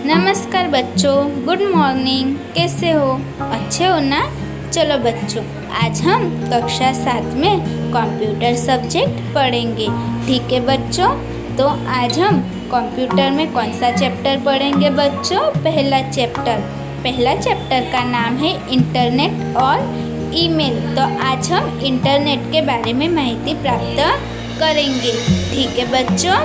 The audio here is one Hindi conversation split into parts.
नमस्कार बच्चों, गुड मॉर्निंग। कैसे हो? अच्छे हो ना? चलो बच्चों, आज हम कक्षा 7 में कंप्यूटर सब्जेक्ट पढ़ेंगे। ठीक है बच्चों, तो आज हम कंप्यूटर में कौन सा चैप्टर पढ़ेंगे बच्चों? पहला चैप्टर का नाम है इंटरनेट और ईमेल। तो आज हम इंटरनेट के बारे में माहिती प्राप्त करेंगे। ठीक है बच्चों,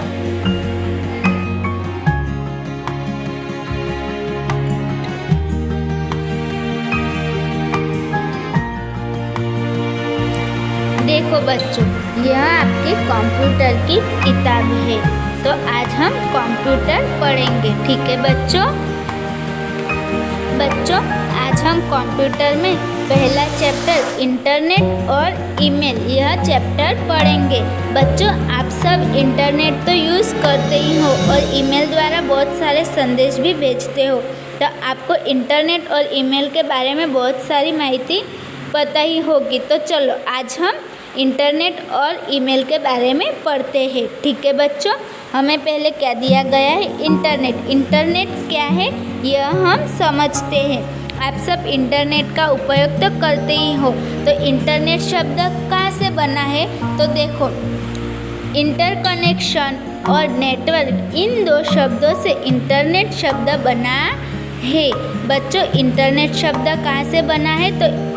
देखो बच्चों, यह आपके कंप्यूटर की किताब है। तो आज हम कंप्यूटर पढ़ेंगे। ठीक है बच्चों, आज हम कंप्यूटर में पहला चैप्टर इंटरनेट और ईमेल यह चैप्टर पढ़ेंगे। बच्चों, आप सब इंटरनेट तो यूज़ करते ही हो और ईमेल द्वारा बहुत सारे संदेश भी भेजते हो। तो आपको इंटरनेट और ईमेल के बारे में बहुत सारी माहिती पता ही होगी। तो चलो आज हम इंटरनेट और ईमेल के बारे में पढ़ते हैं। ठीक है बच्चों, हमें पहले क्या दिया गया है? इंटरनेट क्या है यह हम समझते हैं। आप सब इंटरनेट का उपयोग तो करते ही हो। तो इंटरनेट शब्द कहाँ से बना है? तो देखो, इंटरकनेक्शन और नेटवर्क, इन दो शब्दों से इंटरनेट शब्द बना है। बच्चों, इंटरनेट शब्द कहाँ से बना है? तो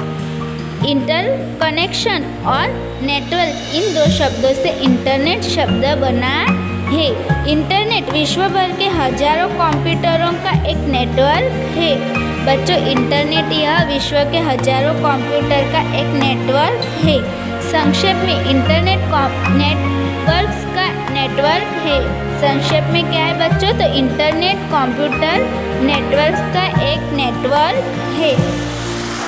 इंटरकनेक्शन और नेटवर्क, इन दो शब्दों से इंटरनेट शब्द बना है। इंटरनेट विश्व भर के हजारों कंप्यूटरों का एक नेटवर्क है। बच्चों, इंटरनेट यह विश्व के हजारों कंप्यूटर का एक नेटवर्क है। संक्षेप में इंटरनेट नेटवर्क्स का नेटवर्क है। संक्षेप में क्या है बच्चों? तो इंटरनेट कंप्यूटर नेटवर्क्स का एक नेटवर्क है।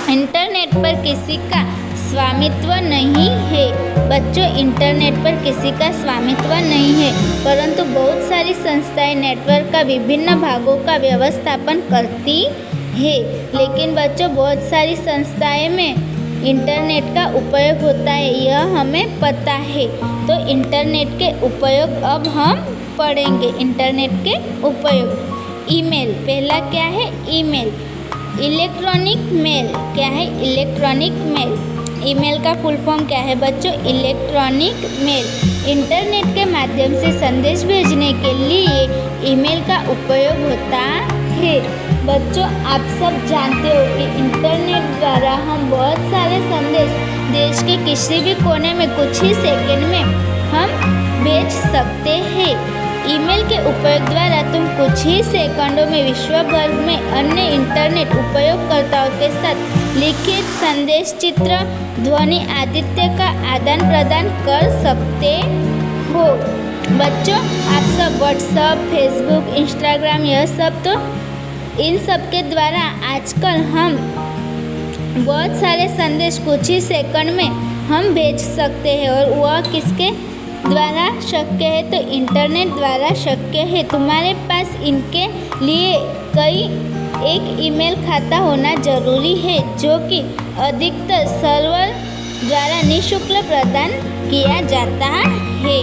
इंटरनेट पर किसी का स्वामित्व नहीं है। बच्चों, इंटरनेट पर किसी का स्वामित्व नहीं है, परंतु बहुत सारी संस्थाएं नेटवर्क का विभिन्न भागों का व्यवस्थापन करती है। लेकिन बच्चों, बहुत सारी संस्थाएं में इंटरनेट का उपयोग होता है, यह हमें पता है। तो इंटरनेट के उपयोग अब हम पढ़ेंगे। इंटरनेट के उपयोग। ईमेल, पहला क्या है? ईमेल। इलेक्ट्रॉनिक मेल, क्या है? Electronic mail. ईमेल का फुल फॉर्म क्या है बच्चों? Electronic mail. इंटरनेट के माध्यम से संदेश भेजने के लिए ईमेल का उपयोग होता है। बच्चों, आप सब जानते हो कि इंटरनेट द्वारा हम बहुत सारे संदेश देश के किसी भी कोने में कुछ ही सेकंड में हम भेज सकते हैं। ईमेल के उपयोग द्वारा तुम कुछ ही सेकंडों में विश्व भर में अन्य इंटरनेट उपयोगकर्ताओं के साथ लिखित संदेश, चित्र, ध्वनि आदि का आदान प्रदान कर सकते हो। बच्चों, आप सब व्हाट्सएप, फेसबुक, इंस्टाग्राम, यह सब तो इन सब के द्वारा आजकल हम बहुत सारे संदेश कुछ ही सेकंड में हम भेज सकते हैं। और वह किसके द्वारा शक्य है? तो इंटरनेट द्वारा शक्य है। तुम्हारे पास इनके लिए एक ईमेल खाता होना जरूरी है, जो कि अधिकतर सर्वर द्वारा निःशुल्क प्रदान किया जाता है।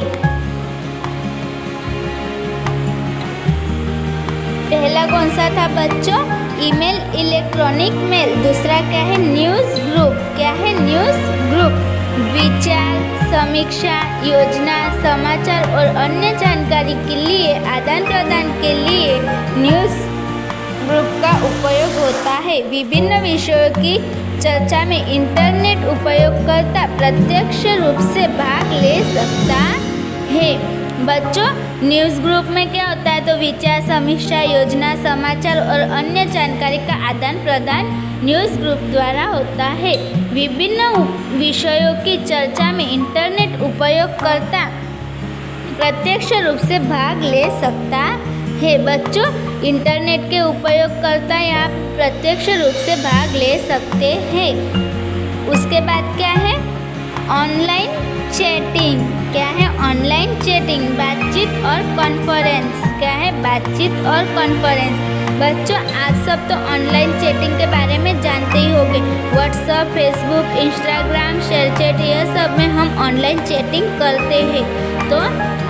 पहला कौन सा था बच्चों? Email, electronic mail. दूसरा क्या है? News group. क्या है? News group. विचार, समीक्षा, योजना, समाचार और अन्य जानकारी के लिए आदान प्रदान के लिए न्यूज़ ग्रुप का उपयोग होता है। विभिन्न विषयों की चर्चा में इंटरनेट उपयोगकर्ता प्रत्यक्ष रूप से भाग ले सकता है। बच्चों, न्यूज़ ग्रुप में क्या होता है? तो विचार, समीक्षा, योजना, समाचार और अन्य जानकारी का आदान प्रदान न्यूज़ ग्रुप द्वारा होता है। विभिन्न विषयों की चर्चा में इंटरनेट उपयोगकर्ता प्रत्यक्ष रूप से भाग ले सकता है। बच्चों, इंटरनेट के उपयोगकर्ता यहाँ प्रत्यक्ष रूप से भाग ले सकते हैं। उसके बाद क्या है? Online chatting. क्या है? Online chatting. बातचीत और कॉन्फ्रेंस। क्या है? बातचीत और कॉन्फ्रेंस। बच्चों आप सब तो ऑनलाइन चैटिंग के बारे में जानते ही होंगे। व्हाट्सएप, फेसबुक, इंस्टाग्राम, शेयरचैट, यह सब में हम ऑनलाइन चैटिंग करते हैं। तो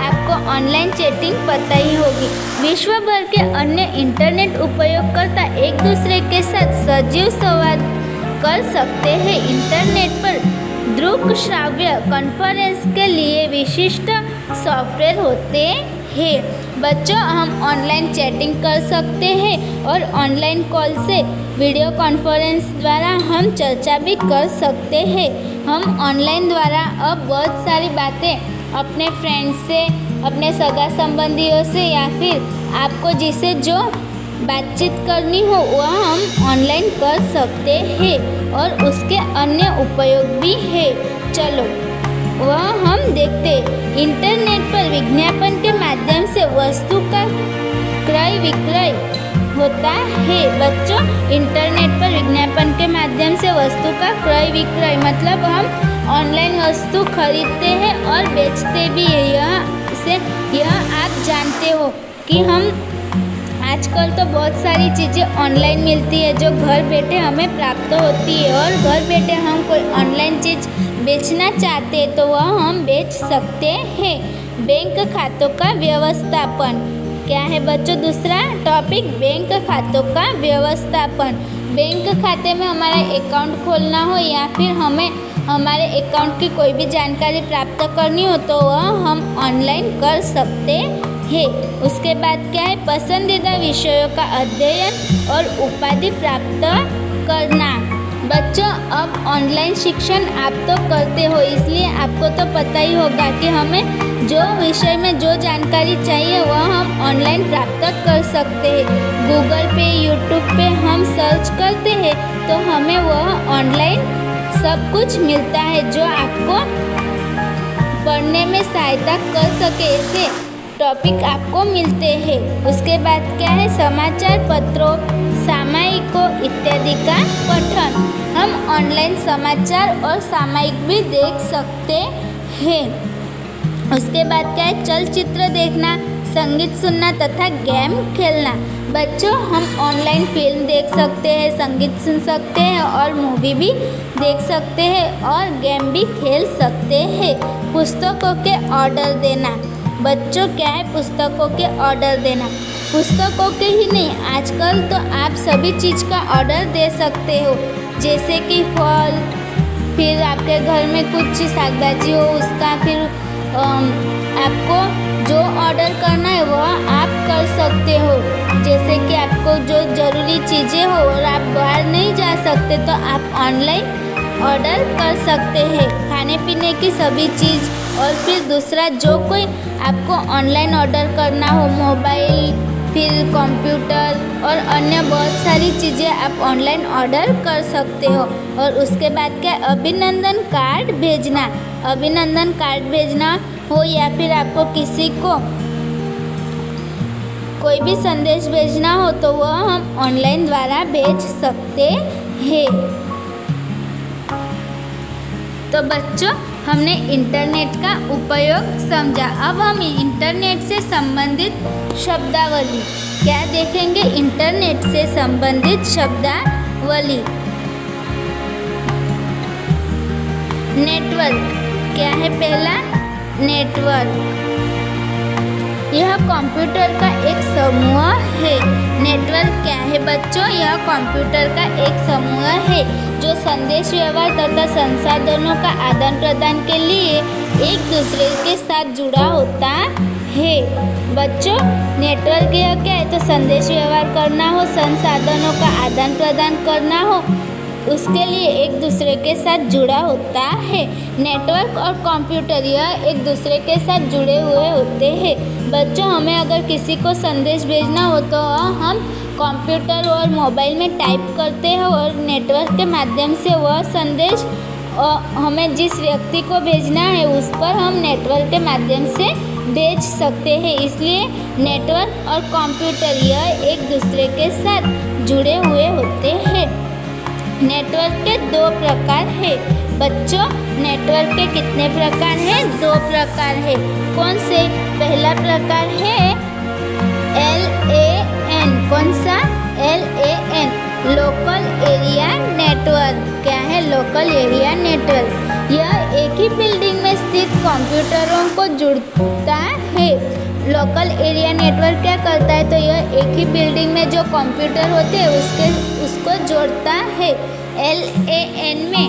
आपको ऑनलाइन चैटिंग पता ही होगी। विश्व भर के अन्य इंटरनेट उपयोगकर्ता एक दूसरे के साथ सजीव संवाद कर सकते हैं। इंटरनेट पर दृश्य श्राव्य कॉन्फ्रेंस के लिए विशिष्ट सॉफ्टवेयर होते हैं। बच्चों हम ऑनलाइन चैटिंग कर सकते हैं और ऑनलाइन कॉल से वीडियो कॉन्फ्रेंस द्वारा हम चर्चा भी कर सकते हैं। हम ऑनलाइन द्वारा अब बहुत सारी बातें अपने फ्रेंड्स से, अपने सगा संबंधियों से या फिर आपको जिसे जो बातचीत करनी हो वह हम ऑनलाइन कर सकते हैं और उसके अन्य उपयोग भी है। चलो वह हम देखते। इंटरनेट पर विज्ञापन के माध्यम से वस्तु का क्रय विक्रय होता है। बच्चों इंटरनेट पर विज्ञापन के माध्यम से वस्तु का क्रय विक्रय मतलब हम ऑनलाइन वस्तु खरीदते हैं और बेचते भी हैं। यह आप जानते हो कि हम आजकल तो बहुत सारी चीज़ें ऑनलाइन मिलती है जो घर बैठे हमें प्राप्त होती है और घर बैठे हम कोई ऑनलाइन चीज़ बेचना चाहते हैं तो वह हम बेच सकते हैं। बैंक खातों का व्यवस्थापन क्या है बच्चों? दूसरा टॉपिक बैंक खातों का व्यवस्थापन। बैंक खाते में हमारा अकाउंट खोलना हो या फिर हमें हमारे अकाउंट की कोई भी जानकारी प्राप्त करनी हो तो वह हम ऑनलाइन कर सकते हैं। उसके बाद क्या है? पसंदीदा विषयों का अध्ययन और उपाधि प्राप्त करना। बच्चों अब ऑनलाइन शिक्षण आप तो करते हो इसलिए आपको तो पता ही होगा कि हमें जो विषय में जो जानकारी चाहिए वह हम ऑनलाइन प्राप्त कर सकते हैं। गूगल पे, यूट्यूब पे हम सर्च करते हैं तो हमें वह ऑनलाइन सब कुछ मिलता है जो आपको पढ़ने में सहायता कर सके, ऐसे टॉपिक आपको मिलते हैं। उसके बाद क्या है? समाचार पत्रों, सामयिकों इत्यादि का पठन। हम ऑनलाइन समाचार और सामयिक भी देख सकते हैं। उसके बाद क्या है? चलचित्र देखना, संगीत सुनना तथा गेम खेलना। बच्चों हम ऑनलाइन फिल्म देख सकते हैं, संगीत सुन सकते हैं और मूवी भी देख सकते हैं और गेम भी खेल सकते हैं। पुस्तकों के ऑर्डर देना। बच्चों क्या है? पुस्तकों के ऑर्डर देना। पुस्तकों के ही नहीं आजकल तो आप सभी चीज़ का ऑर्डर दे सकते हो, जैसे कि फल, फिर आपके घर में कुछ शाकभाजी हो उसका, फिर आपको जो ऑर्डर करना है वह आप कर सकते हो। जैसे कि आपको जो ज़रूरी चीज़ें हो और आप बाहर नहीं जा सकते तो आप ऑनलाइन ऑर्डर कर सकते हैं खाने पीने की सभी चीज़। और फिर दूसरा जो कोई आपको ऑनलाइन ऑर्डर करना हो, मोबाइल, फिर कंप्यूटर और अन्य बहुत सारी चीज़ें आप ऑनलाइन ऑर्डर कर सकते हो। और उसके बाद क्या? अभिनंदन कार्ड भेजना। अभिनंदन कार्ड भेजना हो या फिर आपको किसी को कोई भी संदेश भेजना हो तो वह हम ऑनलाइन द्वारा भेज सकते हैं। तो बच्चों हमने इंटरनेट का उपयोग समझा। अब हम इंटरनेट से संबंधित शब्दावली क्या देखेंगे? इंटरनेट से संबंधित शब्दावली। नेटवर्क क्या है? पहला नेटवर्क, यह कंप्यूटर का एक समूह है। नेटवर्क क्या है बच्चों? यह कंप्यूटर का एक समूह है जो संदेश व्यवहार तथा संसाधनों का आदान प्रदान के लिए एक दूसरे के साथ जुड़ा होता है। बच्चों नेटवर्क यह क्या है? तो संदेश व्यवहार करना हो, संसाधनों का आदान प्रदान करना हो, उसके लिए एक दूसरे के साथ जुड़ा होता है। नेटवर्क और कंप्यूटर यह एक दूसरे के साथ जुड़े हुए होते हैं। बच्चों हमें अगर किसी को संदेश भेजना हो तो हम कंप्यूटर और मोबाइल में टाइप करते हैं और नेटवर्क के माध्यम से वह संदेश हमें जिस व्यक्ति को भेजना है उस पर हम नेटवर्क के माध्यम से भेज सकते हैं। इसलिए नेटवर्क और कंप्यूटर यह एक दूसरे के साथ जुड़े हुए होते हैं। नेटवर्क के दो प्रकार है। बच्चों नेटवर्क के कितने प्रकार हैं? दो प्रकार है। कौन से? पहला प्रकार है LAN। कौन सा? Area network. यह एक ही बिल्डिंग में स्थित कंप्यूटरों को जोड़ता है। लोकल एरिया नेटवर्क क्या करता है, तो यह एक ही बिल्डिंग में जो कंप्यूटर होते हैं उसको जोड़ता है। LAN में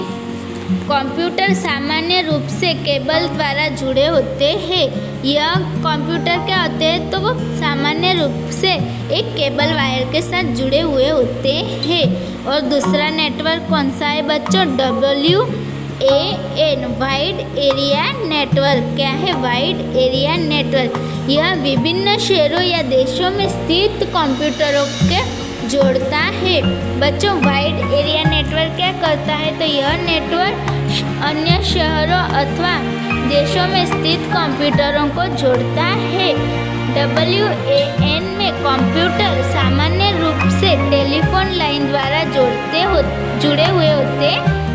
कंप्यूटर सामान्य रूप से केबल द्वारा जुड़े होते हैं। यह कंप्यूटर क्या होते हैं, तो वो सामान्य रूप से एक केबल वायर के साथ जुड़े हुए होते हैं। और दूसरा नेटवर्क कौन सा है बच्चों, WAN वाइड एरिया नेटवर्क। क्या है, वाइड एरिया नेटवर्क। यह विभिन्न शहरों या देशों में स्थित कंप्यूटरों के जोड़ता है। बच्चों वाइड एरिया नेटवर्क क्या करता है, तो यह नेटवर्क अन्य शहरों अथवा देशों में स्थित कंप्यूटरों को जोड़ता है। WAN में कंप्यूटर सामान्य रूप से टेलीफोन लाइन द्वारा जुड़े हुए होते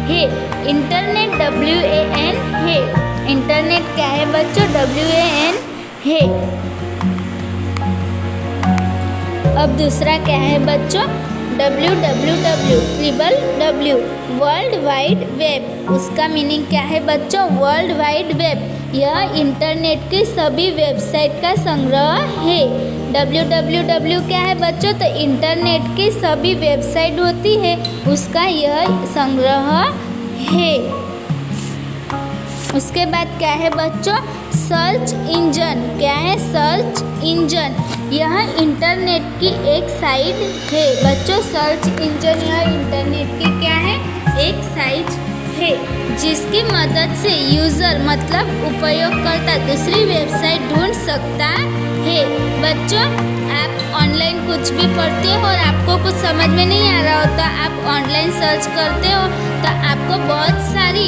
हैं। इंटरनेट WAN है। इंटरनेट क्या है बच्चों, WAN है। अब दूसरा क्या है बच्चों, WWW वर्ल्ड वाइड वेब। उसका मीनिंग क्या है बच्चों, वर्ल्ड वाइड वेब। यह इंटरनेट की सभी वेबसाइट का संग्रह है। WWW क्या है बच्चों, तो इंटरनेट की सभी वेबसाइट होती है उसका यह संग्रह है। उसके बाद क्या है बच्चों, सर्च इंजन। क्या है, सर्च इंजन। यह इंटरनेट की एक साइट है बच्चों। सर्च इंजन यह इंटरनेट की क्या है, एक साइट है जिसकी मदद से यूज़र मतलब उपयोगकर्ता दूसरी वेबसाइट ढूंढ सकता है। बच्चों आप ऑनलाइन कुछ भी पढ़ते हो और आपको कुछ समझ में नहीं आ रहा होता, आप ऑनलाइन सर्च करते हो तो आपको बहुत सारी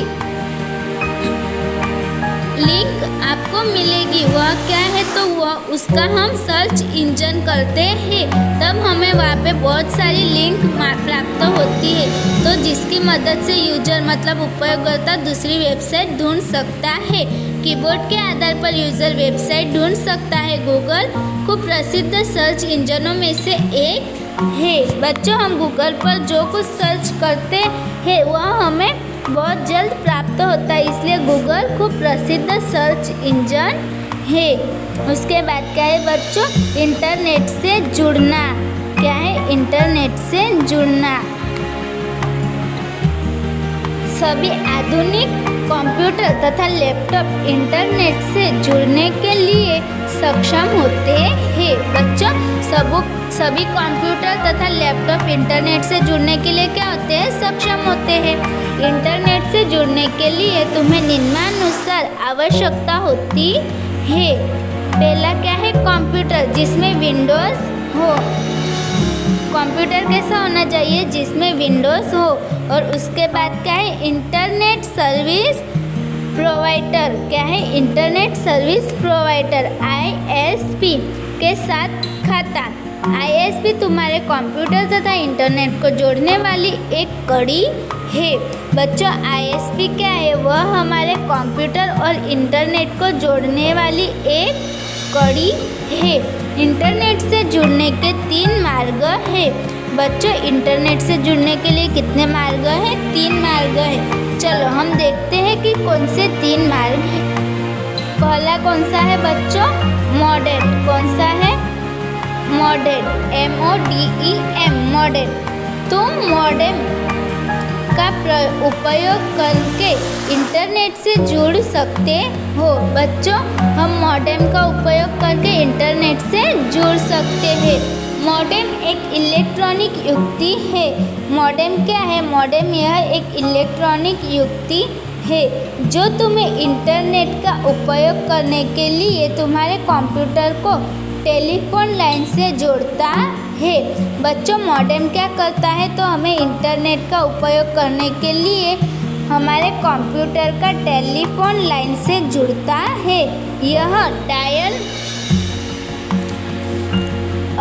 लिंक आपको मिलेगी। वह क्या है, तो वह उसका हम सर्च इंजन करते हैं, तब हमें वहाँ पे बहुत सारी लिंक प्राप्त होती है, तो जिसकी मदद से यूजर मतलब उपयोगकर्ता दूसरी वेबसाइट ढूंढ सकता है। कीबोर्ड के आधार पर यूजर वेबसाइट ढूंढ सकता है। गूगल खूब प्रसिद्ध सर्च इंजनों में से एक है। बच्चों हम गूगल पर जो कुछ सर्च करते हैं वह हमें बहुत जल्द प्राप्त होता है, इसलिए गूगल खूब प्रसिद्ध सर्च इंजन है। उसके बाद क्या है बच्चों, इंटरनेट से जुड़ना। क्या है, इंटरनेट से जुड़ना। सभी आधुनिक कंप्यूटर तथा लैपटॉप इंटरनेट से जुड़ने के लिए सक्षम होते हैं। बच्चों सभी कंप्यूटर तथा लैपटॉप इंटरनेट से जुड़ने के लिए क्या होते हैं, सक्षम होते हैं। इंटरनेट से जुड़ने के लिए तुम्हें निम्नानुसार आवश्यकता होती है। पहला क्या है, कंप्यूटर जिसमें विंडोज़ हो। कंप्यूटर कैसा होना चाहिए, जिसमें विंडोज़ हो। और उसके बाद क्या है, इंटरनेट सर्विस प्रोवाइडर। क्या है, इंटरनेट सर्विस प्रोवाइडर ISP के साथ खाता। ISP तुम्हारे कंप्यूटर तथा इंटरनेट को जोड़ने वाली एक कड़ी है। बच्चों ISP क्या है, वह हमारे कंप्यूटर और इंटरनेट को जोड़ने वाली एक कड़ी है। इंटरनेट से जुड़ने के 3 मार्ग है। बच्चों इंटरनेट से जुड़ने के लिए कितने मार्ग हैं, 3 मार्ग है। चलो हम देखते हैं कि कौन से 3 मार्ग हैं। पहला कौन सा है बच्चों, मॉडेम। कौन सा है, मॉडेम, MODEM मॉडेम। तुम मॉडेम का उपयोग करके इंटरनेट से जुड़ सकते हो। बच्चों हम मॉडेम का उपयोग करके इंटरनेट से जुड़ सकते हैं। मॉडेम एक इलेक्ट्रॉनिक युक्ति है। मॉडेम क्या है, मॉडेम यह एक इलेक्ट्रॉनिक युक्ति है जो तुम्हें इंटरनेट का उपयोग करने के लिए तुम्हारे कंप्यूटर को टेलीफोन लाइन से जोड़ता है। बच्चों मॉडेम क्या करता है, तो हमें इंटरनेट का उपयोग करने के लिए हमारे कंप्यूटर का टेलीफोन लाइन से जुड़ता है। यह डायल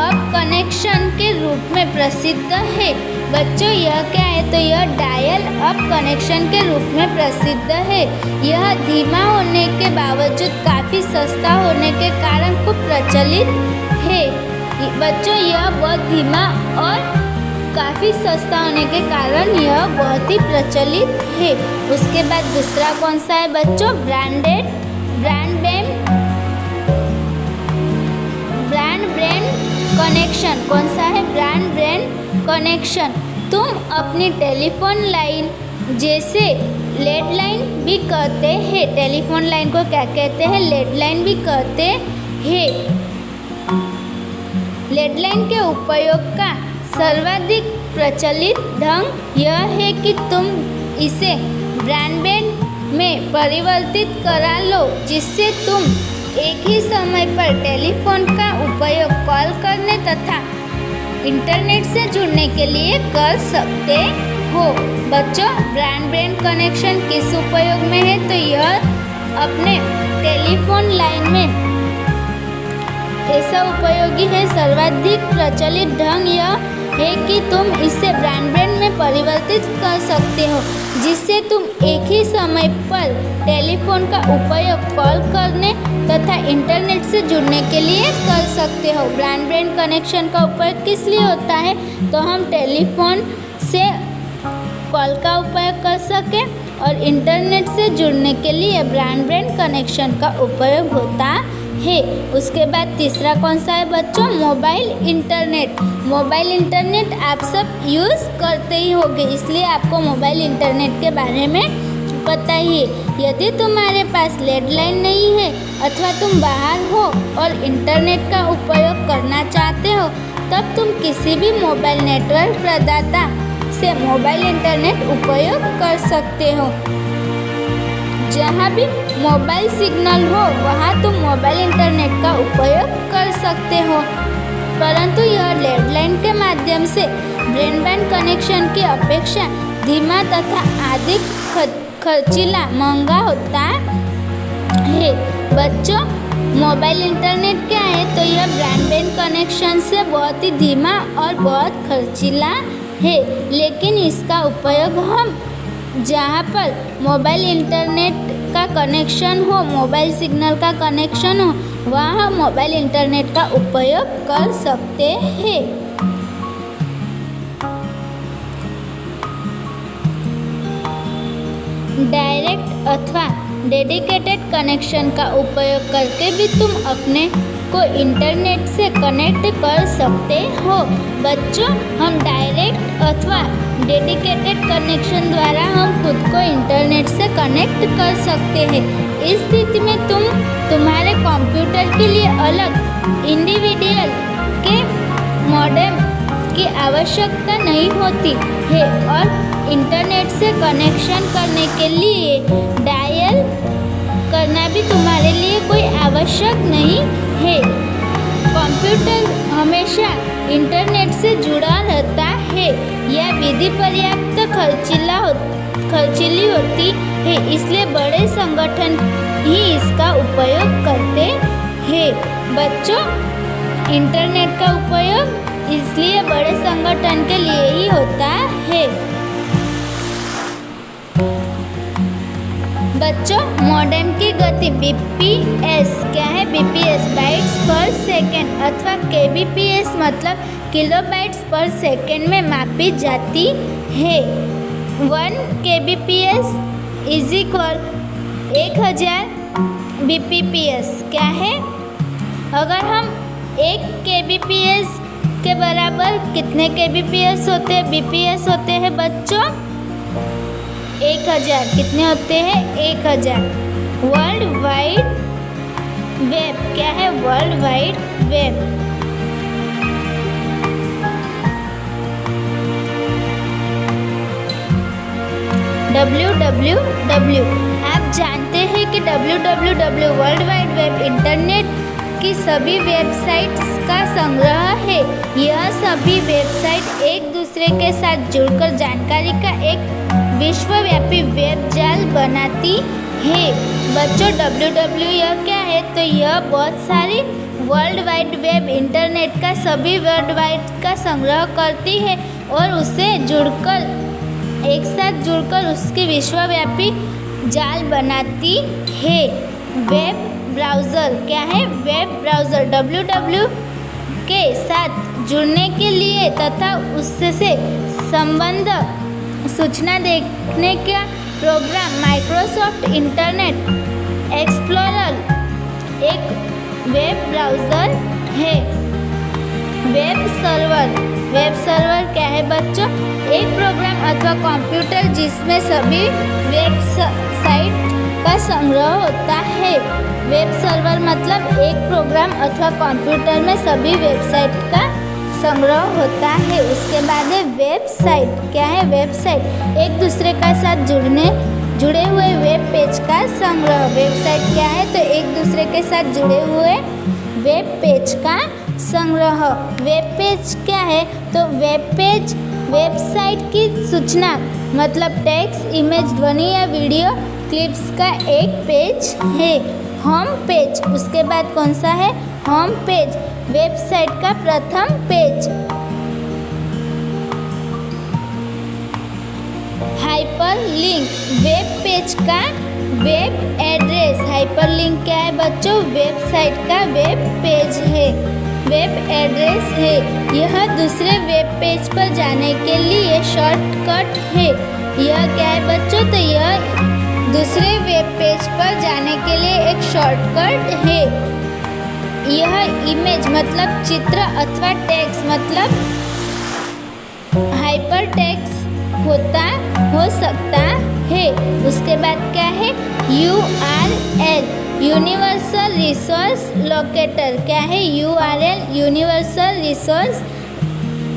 अप कनेक्शन के रूप में प्रसिद्ध है। बच्चों यह क्या है, तो यह डायल अप कनेक्शन के रूप में प्रसिद्ध है। यह धीमा होने के बावजूद काफ़ी सस्ता होने के कारण खूब प्रचलित है। बच्चों यह बहुत धीमा और काफ़ी सस्ता होने के कारण यह बहुत ही प्रचलित है। उसके बाद दूसरा कौन सा है बच्चों? Brand brain connection. कौन सा है? Brand brain connection. तुम अपनी टेलीफोन लाइन, जैसे लैंडलाइन भी कहते हैं, टेलीफोन लाइन को क्या कहते हैं? लैंडलाइन भी कहते हैं। लैंडलाइन के उपयोग का सर्वाधिक प्रचलित ढंग यह है कि तुम इसे ब्रॉडबैंड में परिवर्तित करा लो, जिससे तुम एक ही समय पर टेलीफोन का उपयोग कॉल करने तथा इंटरनेट से जुड़ने के लिए कर सकते हो। बच्चों, ब्रॉडबैंड कनेक्शन किस उपयोग में है? तो यह अपने टेलीफोन लाइन में ऐसा उपयोगी है। सर्वाधिक प्रचलित ढंग यह है कि तुम इसे ब्रॉडबैंड में परिवर्तित कर सकते हो, जिससे तुम एक ही समय पर टेलीफोन का उपयोग कॉल करने तथा इंटरनेट से जुड़ने के लिए कर सकते हो। ब्रॉडबैंड कनेक्शन का उपयोग किस लिए होता है? तो हम टेलीफोन से कॉल का उपयोग कर सकें और इंटरनेट से जुड़ने के लिए ब्रॉडबैंड कनेक्शन का उपयोग होता है। उसके बाद तीसरा कौन सा है बच्चों? Mobile internet. मोबाइल इंटरनेट आप सब यूज़ करते ही होंगे, इसलिए आपको मोबाइल इंटरनेट के बारे में पता ही है। यदि तुम्हारे पास लैंडलाइन नहीं है अथवा तुम बाहर हो और इंटरनेट का उपयोग करना चाहते हो, तब तुम किसी भी मोबाइल नेटवर्क प्रदाता से मोबाइल इंटरनेट उपयोग कर सकते हो। जहाँ भी मोबाइल सिग्नल हो वहाँ तुम मोबाइल इंटरनेट का उपयोग कर सकते हो, परंतु यह लैंडलाइन के माध्यम से ब्रॉडबैंड कनेक्शन की अपेक्षा धीमा तथा अधिक खर्चीला महंगा होता है। बच्चों, मोबाइल इंटरनेट क्या है? तो यह ब्रॉडबैंड कनेक्शन से बहुत ही धीमा और बहुत खर्चीला है, लेकिन इसका उपयोग हम जहाँ पर मोबाइल इंटरनेट का कनेक्शन हो, मोबाइल सिग्नल का कनेक्शन हो, वहाँ मोबाइल इंटरनेट का उपयोग कर सकते हैं। डायरेक्ट अथवा डेडिकेटेड कनेक्शन का उपयोग करके भी तुम अपने को इंटरनेट से कनेक्ट कर सकते हो। बच्चों, हम डायरेक्ट अथवा डेडिकेटेड कनेक्शन द्वारा हम खुद को इंटरनेट से कनेक्ट कर सकते हैं। इस स्थिति में तुम्हारे कंप्यूटर के लिए अलग इंडिविजुअल के मॉडेम की आवश्यकता नहीं होती है और इंटरनेट से कनेक्शन करने के लिए डायल करना भी तुम्हारे लिए कोई आवश्यक नहीं है। कंप्यूटर हमेशा इंटरनेट से जुड़ा रहता है। यह विधि पर्याप्त खर्चीली होती है, इसलिए बड़े संगठन ही इसका उपयोग करते हैं। बच्चों, इंटरनेट का उपयोग इसलिए बड़े संगठन के लिए ही होता है। बच्चों, मॉडेम की गति बीपीएस क्या है? बीपीएस बाइट्स पर सेकेंड अथवा केबीपीएस मतलब किलोबाइट्स पर सेकेंड में मापी जाती है। 1 kbps इज इक्वल 1000 bpps क्या है? अगर हम 1 kbps के बराबर कितने kbps होते हैं? bps होते हैं बच्चों 1000। कितने होते हैं? 1000। वर्ल्ड वाइड वेब क्या है? World wide web www। आप जानते हैं कि www world wide web internet की सभी वेबसाइट्स का संग्रह है। यह सभी वेबसाइट एक दूसरे के साथ जुड़कर जानकारी का एक विश्वव्यापी वेब जाल बनाती है। बच्चों, www यह क्या है? तो यह बहुत सारी वर्ल्ड वाइड वेब इंटरनेट का सभी वर्ल्ड वाइड का संग्रह करती है और उसे जुड़कर एक साथ जुड़कर उसकी विश्वव्यापी जाल बनाती है। वेब ब्राउज़र क्या है? वेब ब्राउज़र www के साथ जुड़ने के लिए तथा उससे संबंध सूचना देखने का प्रोग्राम माइक्रोसॉफ्ट इंटरनेट एक्सप्लोरर एक वेब ब्राउज़र है। वेब सर्वर क्या है बच्चों? एक प्रोग्राम अथवा कंप्यूटर जिसमें सभी वेबसाइट का संग्रह होता है। वेब सर्वर मतलब एक प्रोग्राम अथवा कंप्यूटर में सभी वेबसाइट का संग्रह होता है। उसके बाद है वेबसाइट। क्या है वेबसाइट? एक दूसरे का साथ जुड़े हुए वेब पेज का संग्रह। वेबसाइट क्या है? तो एक दूसरे के साथ जुड़े हुए वेब पेज का संग्रह। वेब पेज क्या है? तो वेब पेज वेबसाइट की सूचना मतलब टेक्स्ट, इमेज, ध्वनि या वीडियो क्लिप्स का एक पेज है। होम पेज उसके बाद कौन सा है? होम पेज वेबसाइट का प्रथम पेज। हाइपरलिंक वेब पेज का वेब एड्रेस। हाइपरलिंक क्या है बच्चों? वेबसाइट का वेब पेज है, वेब एड्रेस है। यह दूसरे वेब पेज पर जाने के लिए शॉर्टकट है। यह क्या है बच्चों? तो यह दूसरे वेब पेज पर जाने के लिए एक शॉर्टकट है। यह इमेज मतलब चित्र अथवा टेक्स्ट मतलब हाइपर टेक्स्ट हो सकता है। उसके बाद क्या है? URL universal resource locator. क्या है? URL universal resource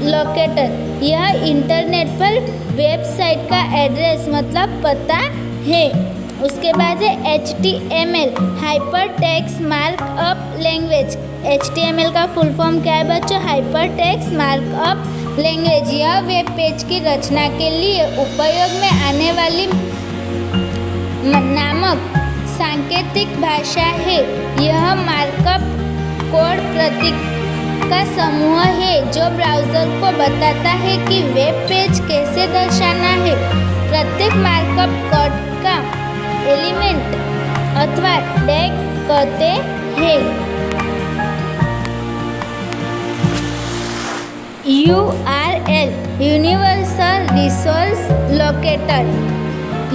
locator. यह इंटरनेट पर वेबसाइट का एड्रेस मतलब पता है। उसके बाद है HTML hyper text markup language. HTML का फुल फॉर्म क्या है बच्चों? Hyper text markup language. यह वेब पेज की रचना के लिए उपयोग में आने वाली नामक सांकेतिक भाषा है। यह मार्कअप कोड प्रतीक का समूह है जो ब्राउज़र को बताता है कि वेब पेज कैसे दर्शाना है। प्रत्येक मार्कअप कोड का एलिमेंट अथवा टैग कहते हैं। URL universal resource locator.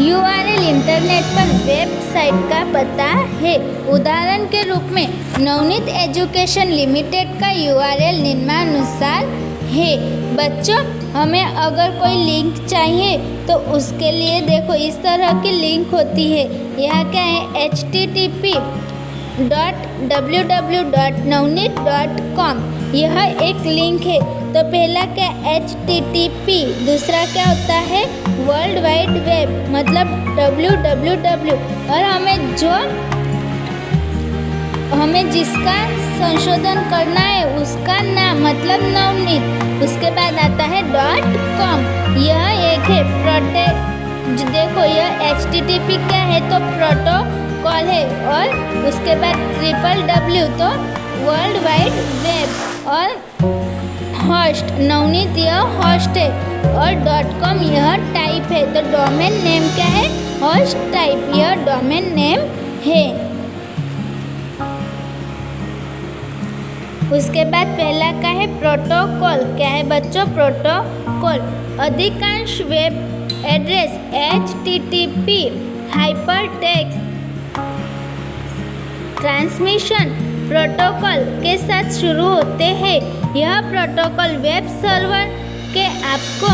URL internet पर वेबसाइट का पता है। उदाहरण के रूप में नवनीत एजुकेशन लिमिटेड का URL निम्नानुसार है। बच्चों हमें अगर कोई लिंक चाहिए तो उसके लिए देखो इस तरह की लिंक होती है। यह क्या है? http://www.navneet.com यह एक लिंक है। तो पहला क्या? HTTP। दूसरा क्या होता है? वर्ल्ड वाइड वेब मतलब www। और हमें जिसका संशोधन करना है उसका नाम मतलब नवनीत। उसके बाद आता है .com। यह एक है देखो यह HTTP क्या है? तो प्रोटोकॉल है। और उसके बाद www तो वर्ल्ड वाइड वेब। और होस्ट नवनीत यह होस्ट है। और .com यह टाइप है। तो डोमेन नेम क्या है? होस्ट टाइप यह डोमेन नेम है। उसके बाद पहला का है प्रोटोकॉल। क्या है बच्चों? प्रोटोकॉल। अधिकांश web address HTTP hypertext transmission protocol के साथ शुरू होते हैं। यह प्रोटोकॉल वेब सर्वर के आपको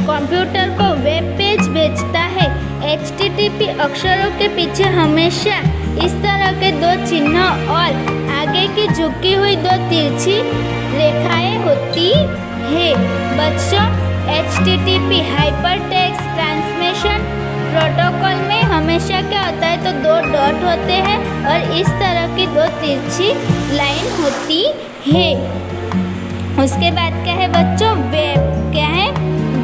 कंप्यूटर को वेब पेज भेजता है। HTTP अक्षरों के पीछे हमेशा इस तरह के दो चिन्ह और आगे की झुकी हुई दो तिरछी रेखाएं होती है। बच्चों HTTP हाइपरटेक्स्ट ट्रांसमिशन प्रोटोकॉल में हमेशा क्या होता है? तो दो डॉट होते हैं और इस तरह की दो तिरछी लाइन होती है। उसके बाद क्या है बच्चों? वेब। क्या है?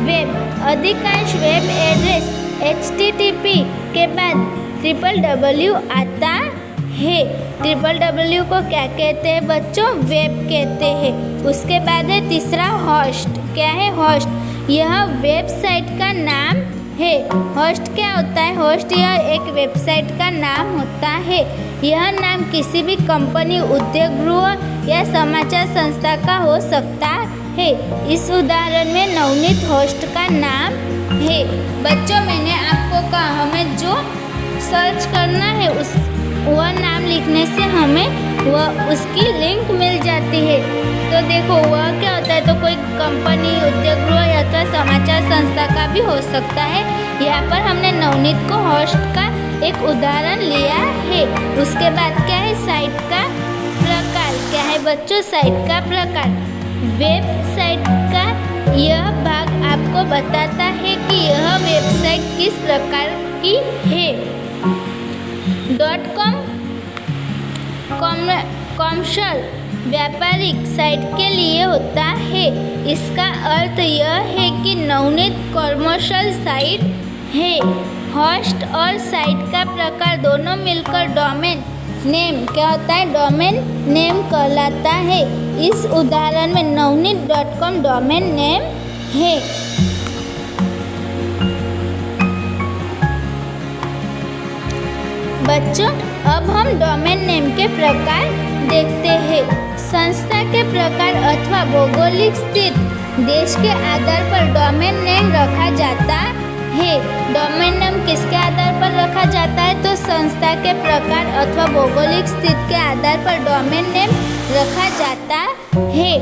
वेब। अधिकांश वेब एड्रेस HTTP के बाद www आता है। www को क्या कहते हैं बच्चों? वेब कहते हैं। उसके बाद है तीसरा होस्ट। क्या है? होस्ट। यह वेबसाइट का नाम है। होस्ट क्या होता है? होस्ट यह एक वेबसाइट का नाम होता है। यह नाम किसी भी कंपनी, उद्योग गृह या समाचार संस्था का हो सकता है। इस उदाहरण में नवनीत होस्ट का नाम है। बच्चों, मैंने आपको कहा हमें जो सर्च करना है वह नाम लिखने से हमें वह उसकी लिंक मिल जाती है। तो देखो वह क्या होता है, तो कोई कंपनी, उद्योग गृह या तो समाचार संस्था का भी हो सकता है। यहाँ पर हमने नवनीत को होस्ट का एक उदाहरण लिया है। उसके बाद क्या है? साइट का प्रकार। क्या है बच्चों? साइट का प्रकार। वेबसाइट का यह भाग आपको बताता है कि यह वेबसाइट किस प्रकार की है। कॉमर्शियल व्यापारिक साइट के लिए होता है। इसका अर्थ यह है कि नवनीत कॉमर्शियल साइट है। होस्ट और साइट का प्रकार दोनों मिलकर डोमेन नेम क्या होता है? डोमेन नेम कहलाता है। इस उदाहरण में navneet.com डोमेन नेम है। बच्चों, अब हम डोमेन नेम के प्रकार देखते हैं। संस्था के प्रकार अथवा भौगोलिक स्थित देश के आधार पर डोमेन नेम रखा जाता है। डोमेन नेम किसके आधार पर रखा जाता है? तो संस्था के प्रकार अथवा भौगोलिक स्थिति के आधार पर डोमेन नेम रखा जाता है।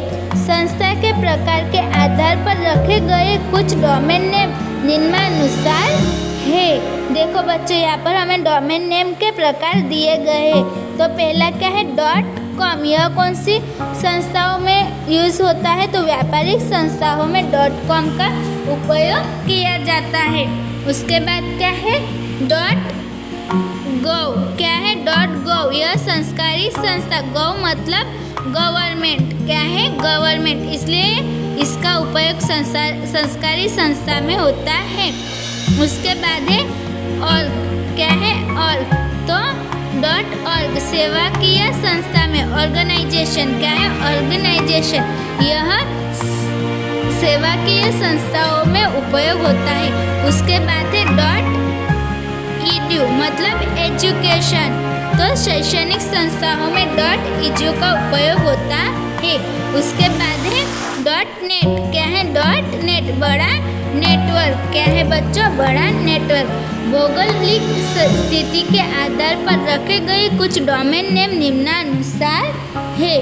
संस्था के प्रकार के आधार पर रखे गए कुछ डोमेन नेम निम्नानुसार है। देखो बच्चों, यहाँ पर हमें डोमेन नेम के प्रकार दिए गए हैं। तो पहला क्या है? .com। यह कौन सी संस्थाओं में यूज़ होता है? तो व्यापारिक संस्थाओं में .com का उपयोग किया जाता है। उसके बाद क्या है? .gov। क्या है? .gov। यह संस्कारी संस्था, गव मतलब गवर्नमेंट। क्या है? गवर्नमेंट, इसलिए इसका उपयोग संस्कारी संस्था में होता है। उसके बाद है org। क्या है? org। तो .org सेवाकीय संस्था में ऑर्गेनाइजेशन। क्या है? ऑर्गेनाइजेशन, यह सेवाकीय संस्थाओं में उपयोग होता है। उसके बाद है .edu मतलब एजुकेशन। तो शैक्षणिक संस्थाओं में .edu का उपयोग होता है। उसके बाद है .net। क्या है? .net बड़ा नेटवर्क। क्या है बच्चों? बड़ा नेटवर्क। भौगोलिक स्थिति के आधार पर रखे गए कुछ डोमेन नेम निम्नानुसार है।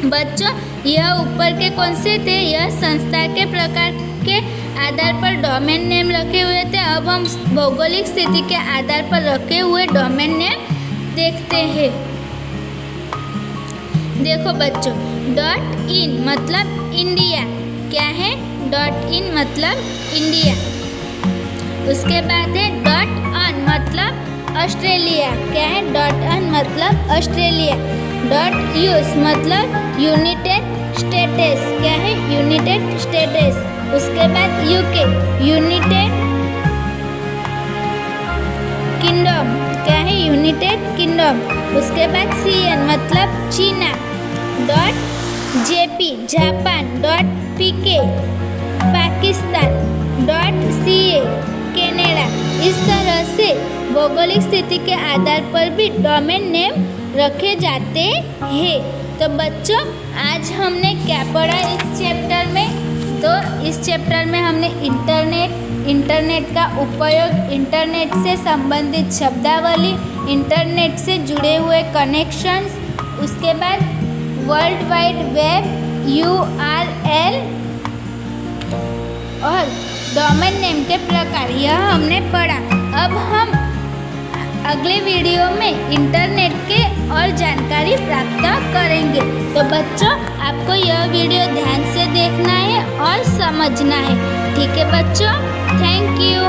बच्चों, यह ऊपर के कौन से थे? यह संस्था के प्रकार के आधार पर डोमेन नेम रखे हुए थे। अब हम भौगोलिक स्थिति के आधार पर रखे हुए डोमेन नेम देखते हैं। देखो बच्चों, .in मतलब इंडिया। क्या है? .in मतलब इंडिया। उसके बाद है .on मतलब ऑस्ट्रेलिया। क्या है? .on मतलब ऑस्ट्रेलिया। .us मतलब यूनाइटेड स्टेट्स। क्या है? United states. उसके बाद UK यूनाइटेड किंगडम। क्या है? United kingdom. उसके बाद CN मतलब चीना। .JP Japan. .PK Pakistan. .CA Canada. इस तरह से भौगोलिक स्थिति के आधार पर भी डोमेन नेम रखे जाते हैं। तो बच्चों, आज हमने क्या पढ़ा इस चैप्टर में? तो इस चैप्टर में हमने इंटरनेट का उपयोग, इंटरनेट से संबंधित शब्दावली, इंटरनेट से जुड़े हुए कनेक्शंस, उसके बाद वर्ल्ड वाइड वेब, URL और डोमेन नेम के प्रकार, यह हमने पढ़ा। अब हम अगले वीडियो में इंटरनेट के और जानकारी प्राप्त करेंगे। तो बच्चों, आपको यह वीडियो ध्यान से देखना है और समझना है। ठीक है बच्चों, थैंक यू।